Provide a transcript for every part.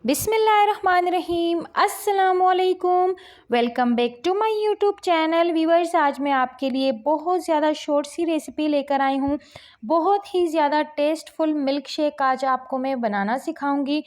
बिस्मिल्लाहिर्रहमानिर्रहीम अस्सलामुअलैकुम। Welcome back to my YouTube channel. Viewers, आज मैं आपके लिए बहुत ज़्यादा शॉर्ट सी रेसिपी लेकर आई हूँ। बहुत ही ज़्यादा टेस्टफुल मिल्क शेक आज आपको मैं बनाना सिखाऊंगी।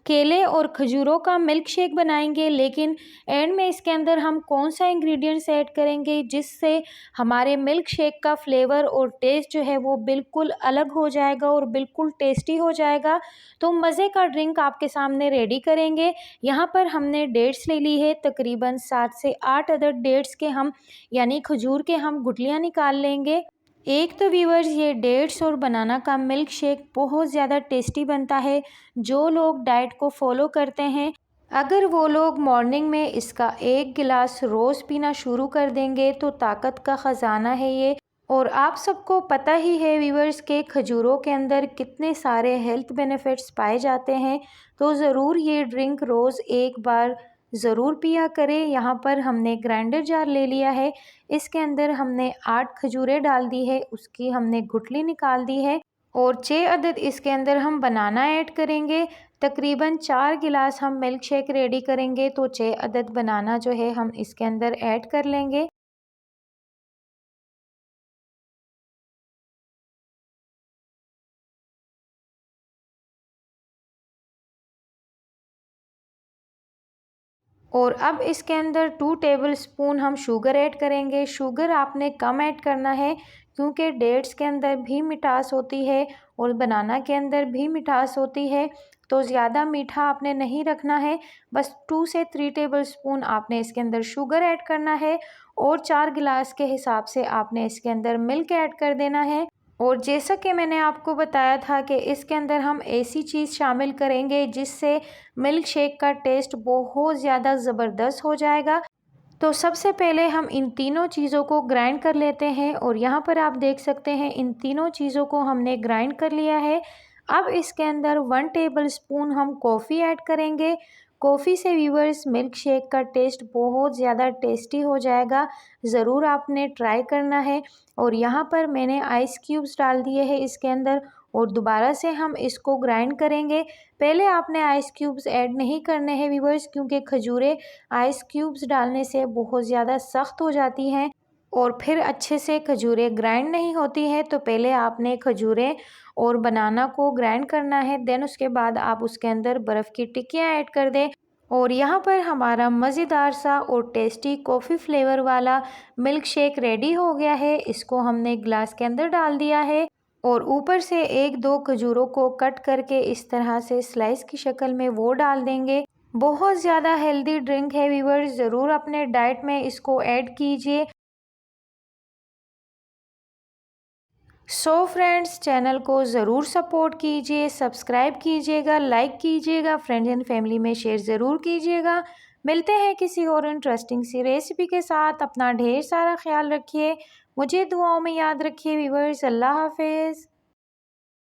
केले और खजूरों का मिल्क शेक बनाएंगे, लेकिन एंड में इसके अंदर हम कौन सा इंग्रेडिएंट्स ऐड करेंगे जिससे हमारे मिल्क शेक का फ्लेवर और टेस्ट जो है वो बिल्कुल अलग हो जाएगा और बिल्कुल टेस्टी हो जाएगा। तो मज़े का ड्रिंक आपके सामने रेडी करेंगे। यहाँ पर हमने डेट्स ले ली है, तकरीबन 7 से 8 अदर डेट्स के हम यानी खजूर के हम गुठलियाँ निकाल लेंगे। एक तो व्यूअर्स, ये डेट्स और बनाना का मिल्क शेक बहुत ज़्यादा टेस्टी बनता है। जो लोग डाइट को फॉलो करते हैं, अगर वो लोग मॉर्निंग में इसका 1 गिलास रोज़ पीना शुरू कर देंगे तो ताकत का ख़जाना है ये। और आप सबको पता ही है व्यूअर्स के खजूरों के अंदर कितने सारे हेल्थ बेनिफिट्स पाए जाते हैं। तो ज़रूर ये ड्रिंक रोज़ एक बार ज़रूर पिया करें। यहाँ पर हमने ग्राइंडर जार ले लिया है, इसके अंदर हमने 8 खजूरें डाल दी है, उसकी हमने गुठली निकाल दी है और 6 अदद इसके अंदर हम बनाना ऐड करेंगे। तकरीबन 4 गिलास हम मिल्क शेक रेडी करेंगे तो 6 अदद बनाना जो है हम इसके अंदर ऐड कर लेंगे। और अब इसके अंदर 2 टेबल स्पून हम शुगर ऐड करेंगे। शुगर आपने कम ऐड करना है क्योंकि डेट्स के अंदर भी मिठास होती है और बनाना के अंदर भी मिठास होती है। तो ज़्यादा मीठा आपने नहीं रखना है, बस 2 से 3 टेबल स्पून आपने इसके अंदर शुगर ऐड करना है और 4 गिलास के हिसाब से आपने इसके अंदर मिल्क ऐड कर देना है। और जैसा कि मैंने आपको बताया था कि इसके अंदर हम ऐसी चीज़ शामिल करेंगे जिससे मिल्क शेक का टेस्ट बहुत ज़्यादा ज़बरदस्त हो जाएगा। तो सबसे पहले हम इन तीनों चीज़ों को ग्राइंड कर लेते हैं और यहाँ पर आप देख सकते हैं इन तीनों चीज़ों को हमने ग्राइंड कर लिया है। अब इसके अंदर 1 टेबल स्पून हम कॉफ़ी ऐड करेंगे। कॉफ़ी से व्यूअर्स मिल्क शेक का टेस्ट बहुत ज़्यादा टेस्टी हो जाएगा। ज़रूर आपने ट्राई करना है। और यहाँ पर मैंने आइस क्यूब्स डाल दिए हैं इसके अंदर और दोबारा से हम इसको ग्राइंड करेंगे। पहले आपने आइस क्यूब्स ऐड नहीं करने हैं व्यूअर्स, क्योंकि खजूरें आइस क्यूब्स डालने से बहुत ज़्यादा सख्त हो जाती हैं और फिर अच्छे से खजूरें ग्राइंड नहीं होती हैं। तो पहले आपने खजूरें और बनाना को ग्राइंड करना है, देन उसके बाद आप उसके अंदर बर्फ़ की टिक्कियाँ ऐड कर दें। और यहाँ पर हमारा मज़ेदार सा और टेस्टी कॉफ़ी फ्लेवर वाला मिल्क शेक रेडी हो गया है। इसको हमने ग्लास के अंदर डाल दिया है और ऊपर से 1-2 खजूरों को कट करके इस तरह से स्लाइस की शक्ल में वो डाल देंगे। बहुत ज़्यादा हेल्दी ड्रिंक है व्यूअर्स, ज़रूर अपने डाइट में इसको ऐड कीजिए। सो फ्रेंड्स, चैनल को ज़रूर सपोर्ट कीजिए, सब्सक्राइब कीजिएगा, लाइक कीजिएगा, फ्रेंड्स एंड फैमिली में शेयर ज़रूर कीजिएगा। मिलते हैं किसी और इंटरेस्टिंग सी रेसिपी के साथ। अपना ढेर सारा ख्याल रखिए, मुझे दुआओं में याद रखिए व्यूअर्स। अल्लाह हाफिज़।